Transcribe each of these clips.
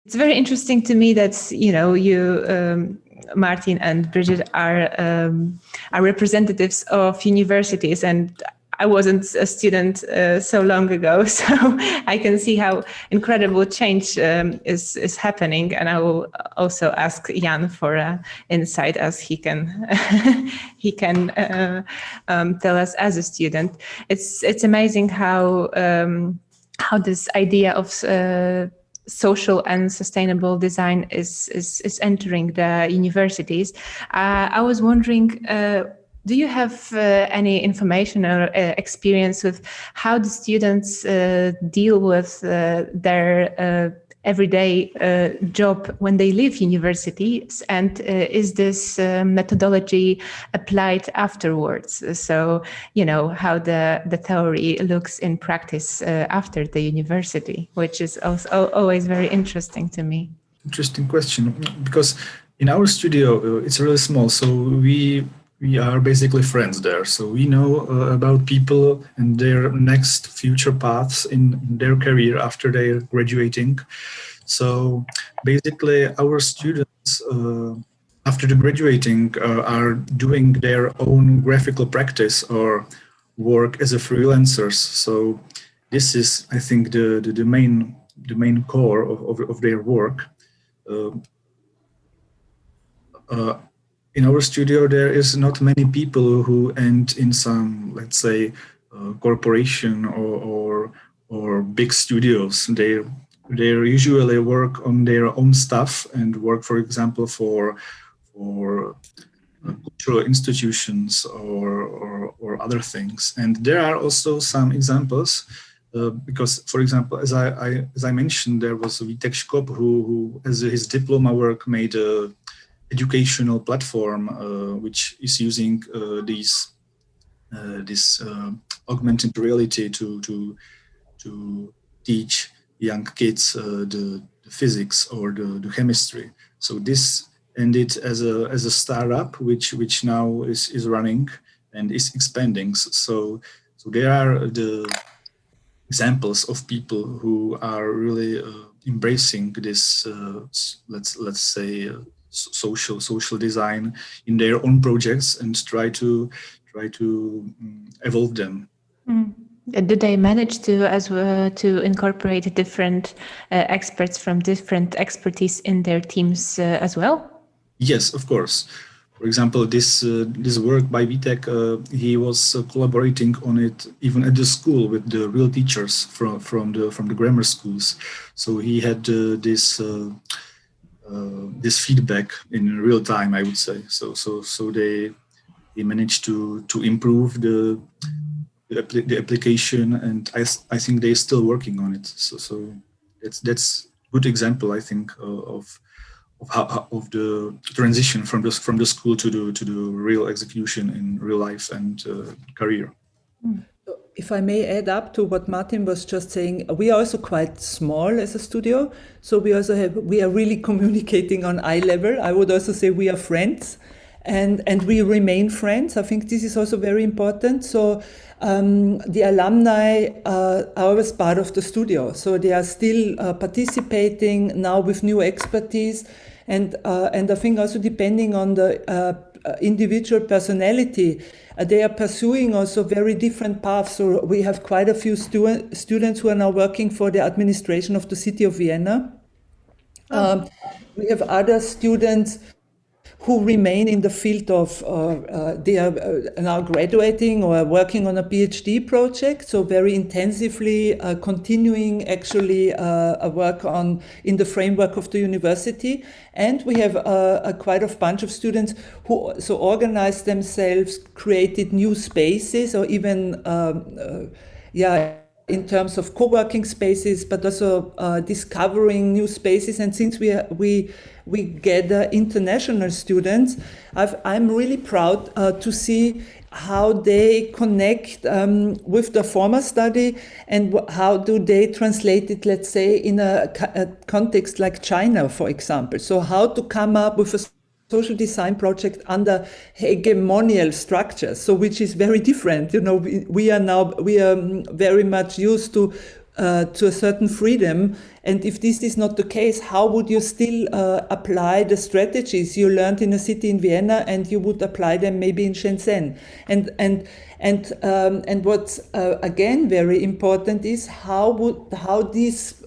It's very interesting to me that, you know, you, Martin and Brigitte, are representatives of universities, and I wasn't a student so long ago, so I can see how incredible change is happening. And I will also ask Jan for insight, as he can he can tell us as a student. It's amazing how this idea of social and sustainable design is entering the universities. I was wondering, do you have any information or experience with how the students deal with their everyday job when they leave universities, and is this methodology applied afterwards? So, you know, how the theory looks in practice after the university, which is also always very interesting to me. Interesting question, because in our studio, it's really small, so we are basically friends there. So we know about people and their next future paths in their career after they're graduating. So basically our students, after the graduating, are doing their own graphical practice or work as a freelancers. So this is, I think, the main core of their work. In our studio, there is not many people who end in some, let's say, corporation or big studios. They usually work on their own stuff and work, for example, for cultural institutions or other things. And there are also some examples, because, for example, as I mentioned, there was Vítek Škop who as his diploma work made a educational platform which is using this augmented reality to teach young kids the physics or the chemistry. So this ended as a startup which now is running and is expanding. So there are the examples of people who are really embracing this let's say social design in their own projects and try to evolve them. Did they manage to incorporate different experts from different expertise in their teams as well? Yes, of course. For example, this work by Vítek, he was collaborating on it even at the school with the real teachers from the grammar schools. So he had this feedback in real time, I would say. So they managed to improve the application, and I think they're still working on it. So that's good example, I think, of the transition from the school to the real execution in real life and career. If I may add up to what Martin was just saying, we are also quite small as a studio. So we are really communicating on eye level. I would also say we are friends and we remain friends. I think this is also very important. So the alumni are always part of the studio. So they are still participating now with new expertise. And I think also depending on the individual personality, they are pursuing also very different paths. So we have quite a few students who are now working for the administration of the city of Vienna. We have other students who remain in the field of, they are now graduating or working on a PhD project, so very intensively continuing actually a work in the framework of the university. And we have quite a bunch of students who also organized themselves, created new spaces, or even, in terms of co-working spaces, but also discovering new spaces. And since we gather international students, I'm really proud to see how they connect with the former study and how do they translate it, let's say, in a context like China, for example. So how to come up with a social design project under hegemonial structures, so which is very different. You know, we are very much used to to a certain freedom. And if this is not the case, how would you still apply the strategies you learned in a city in Vienna, and you would apply them maybe in Shenzhen? And what's again very important is how these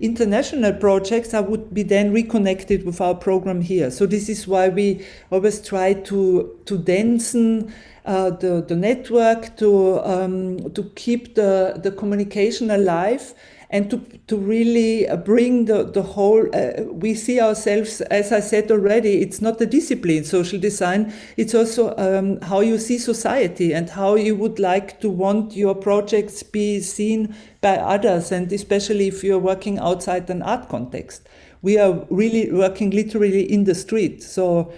international projects would be then reconnected with our program here. So this is why we always try to densen the network, to keep the communication alive, and to really bring the whole, we see ourselves, as I said already, it's not a discipline, social design, it's also how you see society and how you would like to want your projects be seen by others, and especially if you're working outside an art context. We are really working literally in the street, so,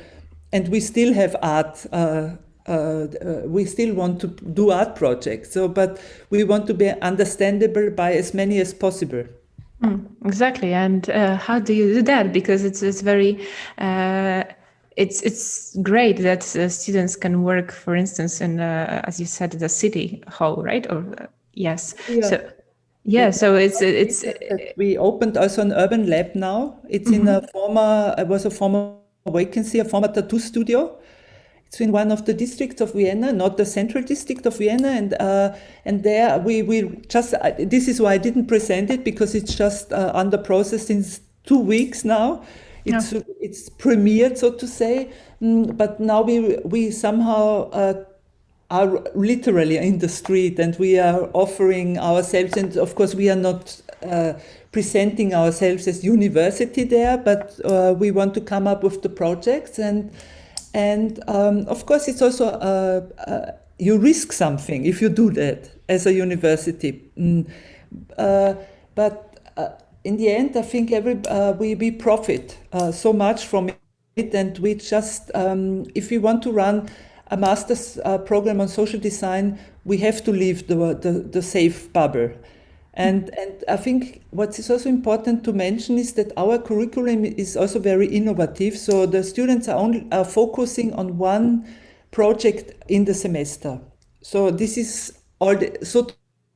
and we still have art, we still want to do art projects, so, but we want to be understandable by as many as possible. Exactly. And how do you do that? Because it's very it's great that students can work, for instance, in as you said, the city hall, right? Or yes. Yeah. So it's we opened also an urban lab now. It's in a former vacancy, a former tattoo studio. It's in one of the districts of Vienna, not the central district of Vienna, and there we just, this is why I didn't present it, because it's just under process since 2 weeks now. It's premiered, so to say, but now we somehow are literally in the street, and we are offering ourselves, and of course we are not presenting ourselves as university there, but we want to come up with the projects, and of course, it's also, you risk something if you do that as a university. But in the end, I think we profit so much from it, and we just, if we want to run a master's program on social design, we have to leave the safe bubble. And I think what is also important to mention is that our curriculum is also very innovative. So the students are focusing on one project in the semester. So this is all, so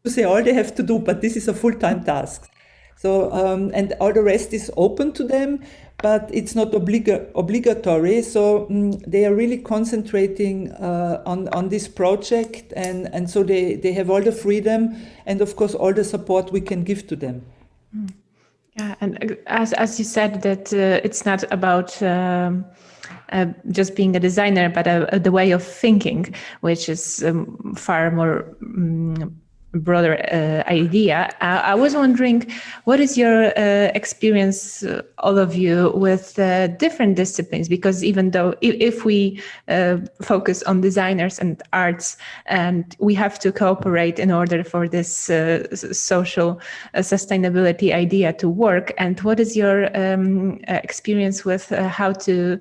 to say, all they have to do, but this is a full-time task. So and all the rest is open to them, but it's not obligatory. So they are really concentrating on this project, and so they have all the freedom and of course all the support we can give to them. Yeah, and as you said, that it's not about just being a designer, but the way of thinking, which is far more broader idea. I was wondering, what is your experience, all of you, with different disciplines? Because even though if we focus on designers and arts, and we have to cooperate in order for this social sustainability idea to work, and what is your experience with how to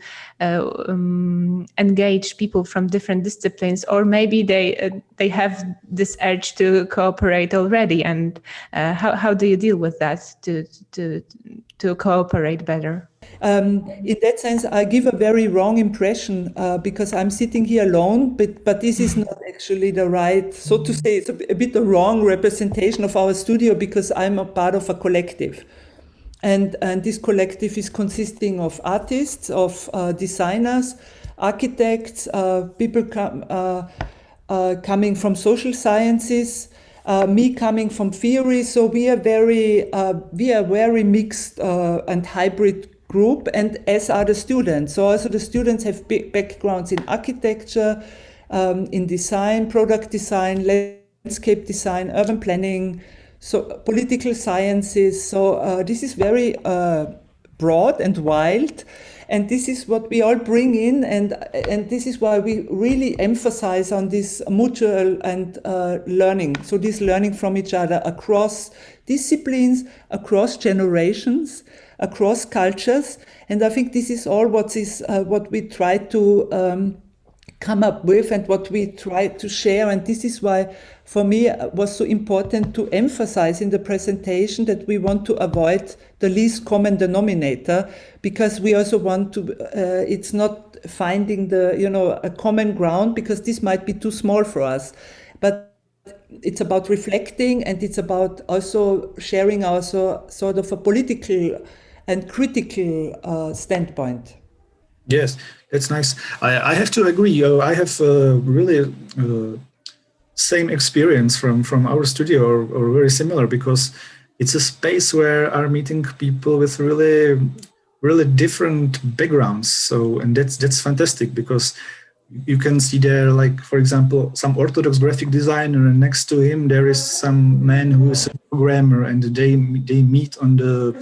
engage people from different disciplines, or maybe they have this urge to cooperate already, and how do you deal with that to cooperate better? In that sense, I give a very wrong impression because I'm sitting here alone, but this is not actually the right, so to say, it's a bit a wrong representation of our studio, because I'm a part of a collective. And this collective is consisting of artists, of designers, architects, people coming from social sciences, me coming from theory. So we are very mixed and hybrid group, and as are the students. So also the students have backgrounds in architecture, in design, product design, landscape design, urban planning, so political sciences. So this is very broad and wild, and this is what we all bring in, and this is why we really emphasize on this mutual and learning. So this learning from each other across disciplines, across generations, across cultures, and I think this is all what we try to come up with and what we try to share. And this is why, for me, it was so important to emphasize in the presentation that we want to avoid the least common denominator, because we also want to, it's not finding a common ground, because this might be too small for us. But it's about reflecting, and it's about also sharing also sort of a political and critical standpoint. Yes, that's nice. I have to agree. I have really same experience from our studio, or very similar, because it's a space where are meeting people with really different backgrounds. So, and that's fantastic, because you can see there, like, for example, some Orthodox graphic designer, and next to him there is some man who is a programmer, and they meet on the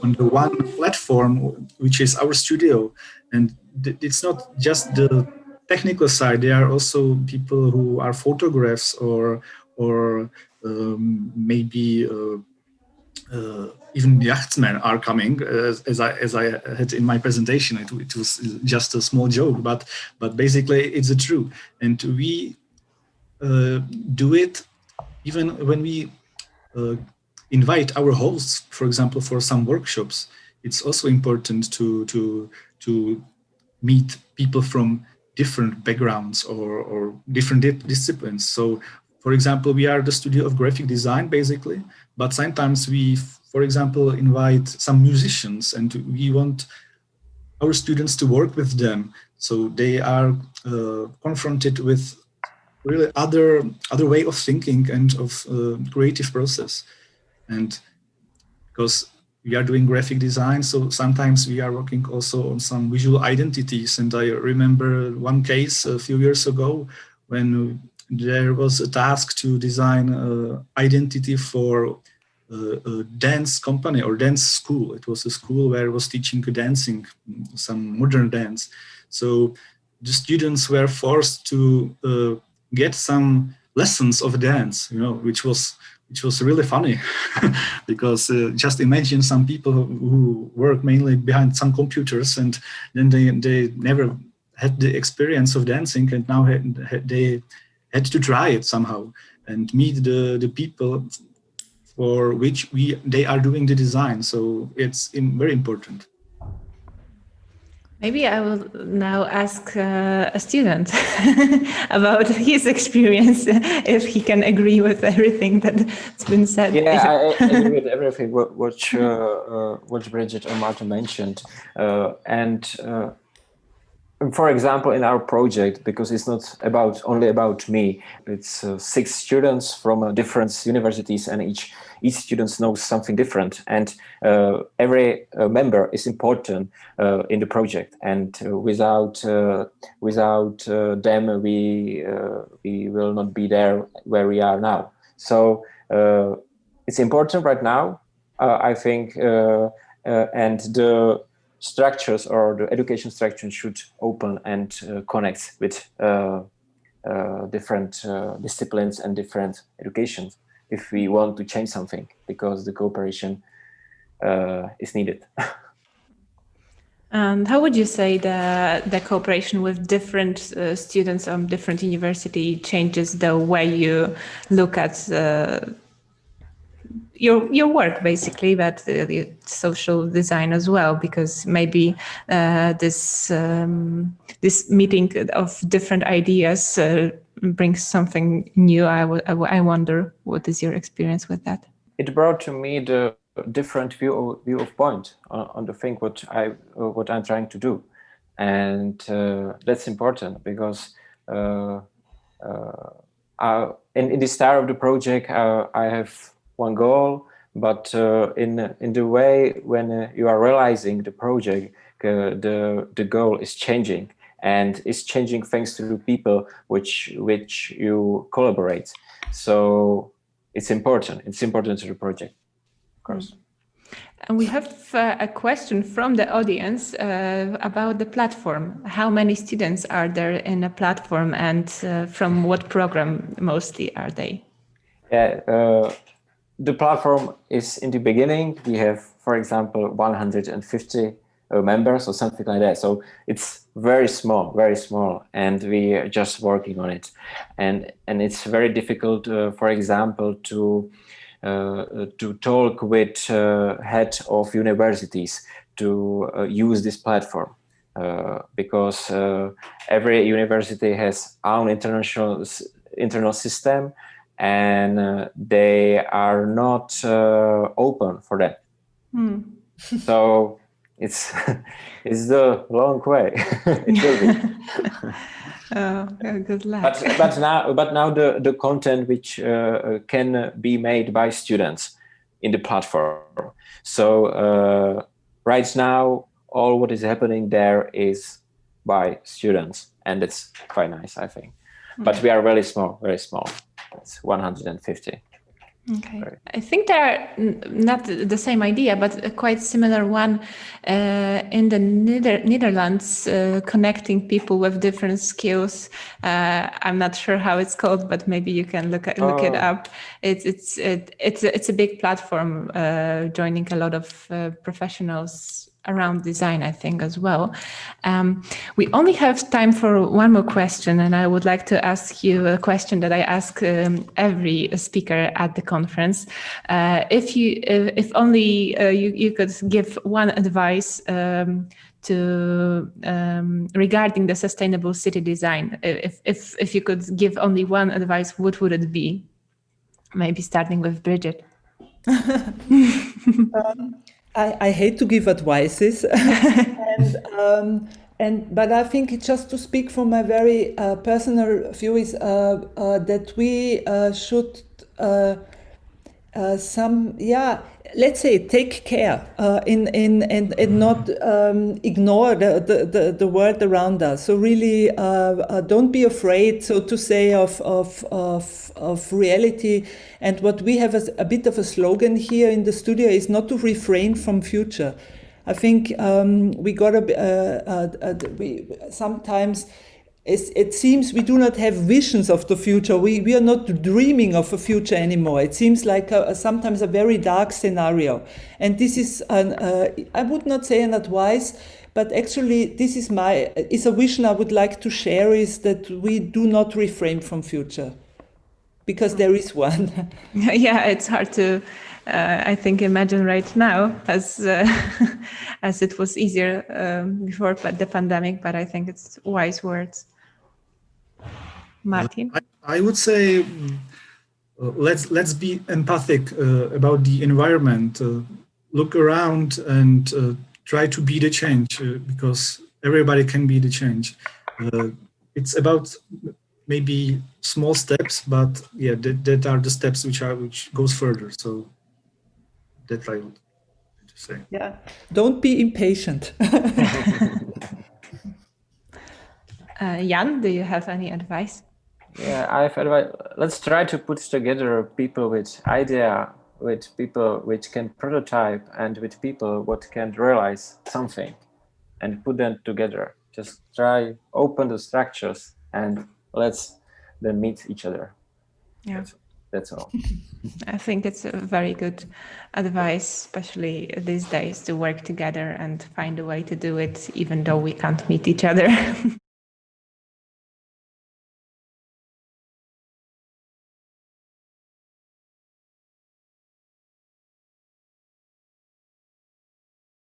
one platform, which is our studio. And it's not just the technical side. There are also people who are photographs, or maybe even yachtsmen are coming, as I had in my presentation. It was just a small joke, but basically it's the truth. And we do it even when we invite our hosts, for example, for some workshops. It's also important to meet people from different backgrounds, or different disciplines. So, for example, we are the studio of graphic design, basically, but sometimes we, for example, invite some musicians, and we want our students to work with them. So they are confronted with really other way of thinking and of creative process. And because we are doing graphic design, so sometimes we are working also on some visual identities. And I remember one case a few years ago when there was a task to design an identity for a dance company or dance school. It was a school where I was teaching dancing, some modern dance. So the students were forced to get some lessons of dance, which was really funny, because just imagine some people who work mainly behind some computers, and then they never had the experience of dancing, and now they had to try it somehow and meet the people for which they are doing the design. So it's very important. Maybe I will now ask a student about his experience, if he can agree with everything that's been said. Yeah, I agree with everything what Brigitte or Martin mentioned. For example, in our project, because it's not only about me, it's 6 students from different universities, and each student knows something different, and every member is important in the project. And without them, we will not be there where we are now. So it's important right now, I think, and the structures, or the education structure, should open and connect with different disciplines and different educations if we want to change something, because the cooperation is needed. And how would you say the cooperation with different students from different university changes the way you look at your work, basically, but the social design as well? Because maybe this meeting of different ideas brings something new. I wonder, what is your experience with that? It brought to me the different view of point on the thing what I'm trying to do, and that's important, because in the start of the project I have one goal, but in the way when you are realizing the project, the goal is changing, and it's changing thanks to the people which you collaborate. So it's important to the project, of course. And we have a question from the audience about the platform. How many students are there in a platform, and from what program mostly are they? Yeah, the platform is in the beginning. We have, for example, 150 members or something like that. So it's very small, and we are just working on it. And it's very difficult, for example, to talk with head of universities to use this platform, because every university has own internal system, and they are not open for that. So it's it's the long way. It will be. Oh, good luck. But now the content which can be made by students in the platform. So right now, all what is happening there is by students, and it's quite nice, I think. But we are very small. It's 150. Okay. I think they are not the same idea, but a quite similar one in the Netherlands, connecting people with different skills. I'm not sure how it's called, but maybe you can look it up. It's a big platform, joining a lot of professionals around design, I think, as well. We only have time for one more question, and I would like to ask you a question that I ask every speaker at the conference. If only you could give one advice to regarding the sustainable city design. If you could give only one advice, what would it be? Maybe starting with Brigitte. I hate to give advices, but I think it's just to speak from my very personal view is that we should let's say take care and not ignore the world around us. So really don't be afraid, so to say, of reality. And what we have as a bit of a slogan here in the studio is not to refrain from future. I think we sometimes it seems we do not have visions of the future. We are not dreaming of a future anymore. It seems like sometimes a very dark scenario. And this is, I would not say an advice, but actually this is a vision I would like to share, is that we do not refrain from future, because there is one. Yeah, it's hard to, I think, imagine right now as it was easier before the pandemic, but I think it's wise words. Martin? I would say let's be empathic about the environment. Look around and try to be the change, because everybody can be the change. It's about maybe small steps, but yeah, that are the steps which goes further. So that I would say. Yeah, don't be impatient. Jan, do you have any advice? Yeah, I have advice. Let's try to put together people with idea, with people which can prototype, and with people what can realize something, and put them together. Just try open the structures and let's then meet each other. Yeah, that's all. I think it's a very good advice, especially these days, to work together and find a way to do it, even though we can't meet each other.